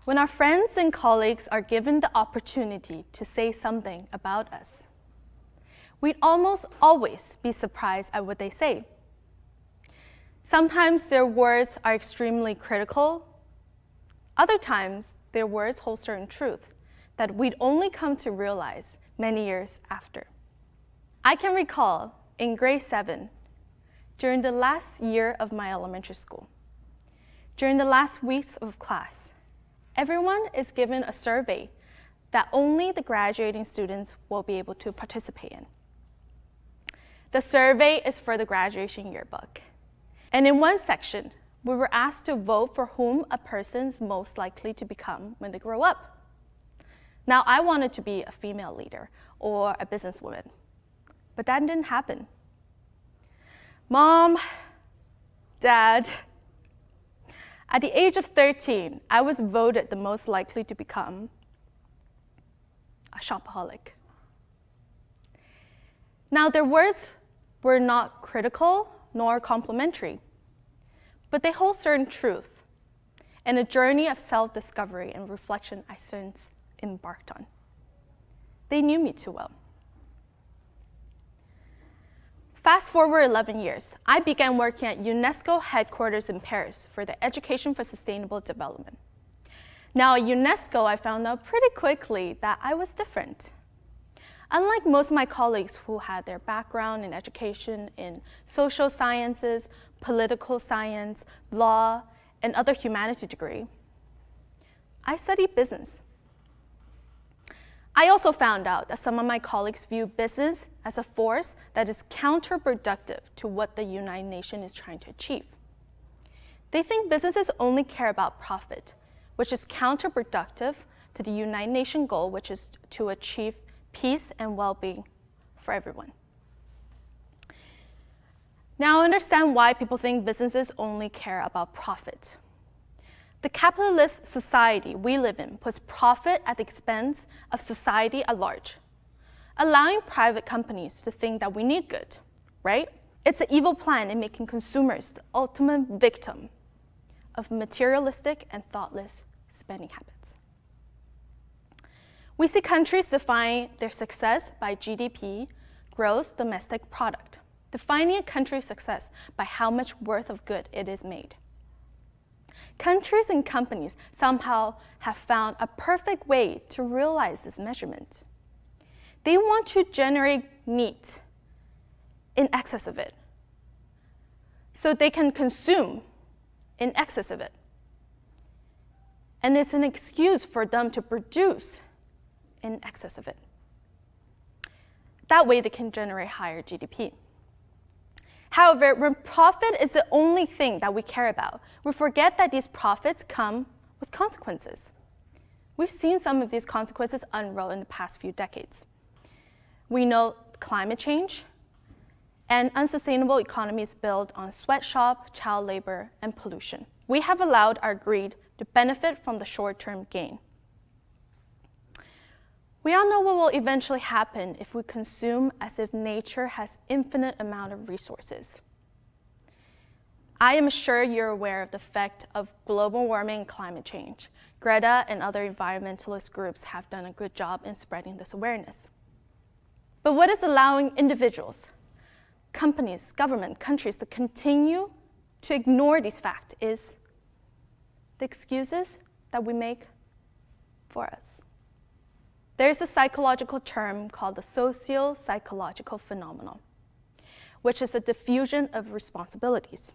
When our friends and colleagues are given the opportunity to say something about us, we'd almost always be surprised at what they say. Sometimes their words are extremely critical. Other times, their words hold certain truth that we'd only come to realize many years after. I can recall in grade 7, during the last year of my elementary school, during the last weeks of class, everyone is given a survey that only the graduating students will be able to participate in. The survey is for the graduation yearbook. And in one section, we were asked to vote for whom a person's most likely to become when they grow up. Now, I wanted to be a female leader or a businesswoman, but that didn't happen. Mom, Dad, at the age of 13, I was voted the most likely to become a shopaholic. Now, their words were not critical nor complimentary, but they hold certain truth and a journey of self-discovery and reflection I since embarked on. They knew me too well. Fast forward 11 years, I began working at UNESCO headquarters in Paris for the Education for Sustainable Development. Now at UNESCO, I found out pretty quickly that I was different. Unlike most of my colleagues who had their background in education in social sciences, political science, law, and other humanities degree, I studied business. I also found out that some of my colleagues view business as a force that is counterproductive to what the United Nations is trying to achieve. They think businesses only care about profit, which is counterproductive to the United Nations goal, which is to achieve peace and well-being for everyone. Now, I understand why people think businesses only care about profit. The capitalist society we live in puts profit at the expense of society at large, allowing private companies to think that we need good, right? It's an evil plan in making consumers the ultimate victim of materialistic and thoughtless spending habits. We see countries define their success by GDP, gross domestic product, defining a country's success by how much worth of good it is made. Countries and companies somehow have found a perfect way to realize this measurement. They want to generate meat in excess of it, so they can consume in excess of it. And it's an excuse for them to produce in excess of it. That way they can generate higher GDP. However, when profit is the only thing that we care about, we forget that these profits come with consequences. We've seen some of these consequences unroll in the past few decades. We know climate change and unsustainable economies built on sweatshop, child labor, and pollution. We have allowed our greed to benefit from the short-term gain. We all know what will eventually happen if we consume as if nature has infinite amount of resources. I am sure you're aware of the effect of global warming and climate change. Greta and other environmentalist groups have done a good job in spreading this awareness. But what is allowing individuals, companies, government, countries to continue to ignore these facts is the excuses that we make for us. There's a psychological term called the socio-psychological phenomenon, which is a diffusion of responsibilities.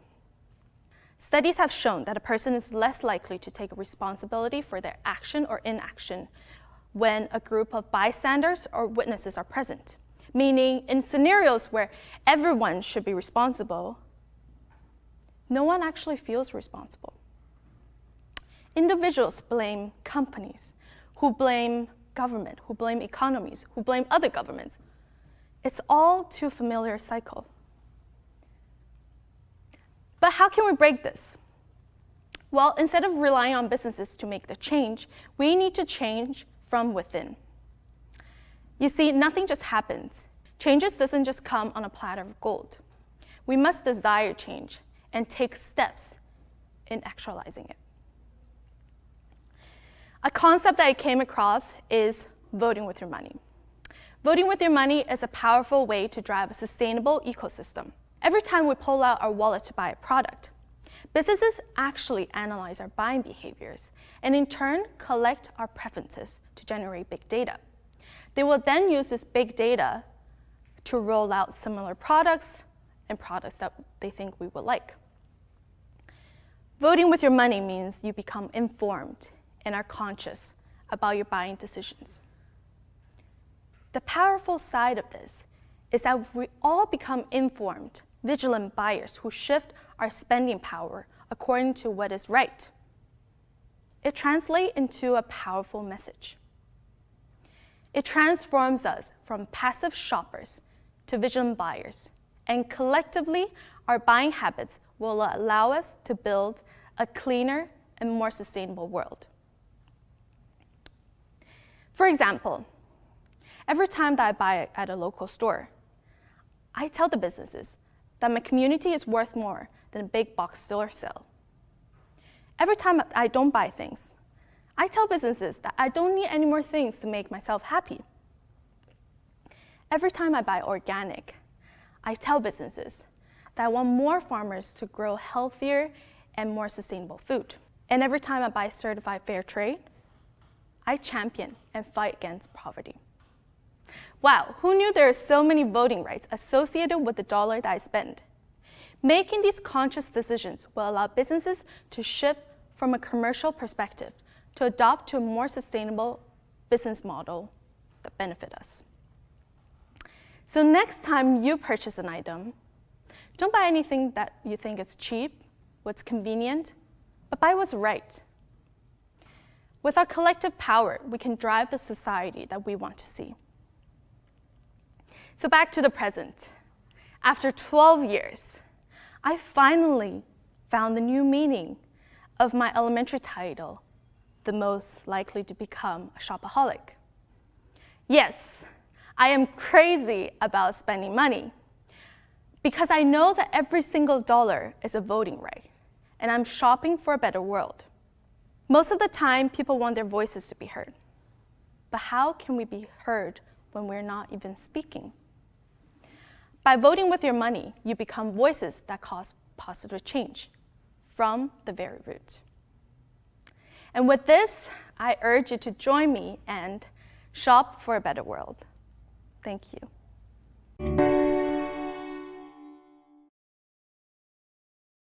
Studies have shown that a person is less likely to take responsibility for their action or inaction when a group of bystanders or witnesses are present, meaning in scenarios where everyone should be responsible, no one actually feels responsible. Individuals blame companies, who blame government, who blame economies, who blame other governments. It's all too familiar cycle. But how can we break this? Well, instead of relying on businesses to make the change, we need to change from within. You see, nothing just happens. Changes doesn't just come on a platter of gold. We must desire change and take steps in actualizing it. A concept that I came across is voting with your money. Voting with your money is a powerful way to drive a sustainable ecosystem. Every time we pull out our wallet to buy a product, businesses actually analyze our buying behaviors and in turn collect our preferences to generate big data. They will then use this big data to roll out similar products and products that they think we will like. Voting with your money means you become informed and are conscious about your buying decisions. The powerful side of this is that we all become informed, vigilant buyers who shift our spending power according to what is right. It translates into a powerful message. It transforms us from passive shoppers to vigilant buyers, and collectively, our buying habits will allow us to build a cleaner and more sustainable world. For example, every time that I buy at a local store, I tell the businesses that my community is worth more than a big box store sale. Every time I don't buy things, I tell businesses that I don't need any more things to make myself happy. Every time I buy organic, I tell businesses that I want more farmers to grow healthier and more sustainable food. And every time I buy certified fair trade, I champion and fight against poverty. Wow, who knew there are so many voting rights associated with the dollar that I spend? Making these conscious decisions will allow businesses to shift from a commercial perspective to adopt to a more sustainable business model that benefit us. So next time you purchase an item, don't buy anything that you think is cheap, what's convenient, but buy what's right. With our collective power, we can drive the society that we want to see. So back to the present. After 12 years, I finally found the new meaning of my elementary title, the most likely to become a shopaholic. Yes, I am crazy about spending money because I know that every single dollar is a voting right, and I'm shopping for a better world. Most of the time, people want their voices to be heard. But how can we be heard when we're not even speaking? By voting with your money, you become voices that cause positive change from the very root. And with this, I urge you to join me and shop for a better world. Thank you.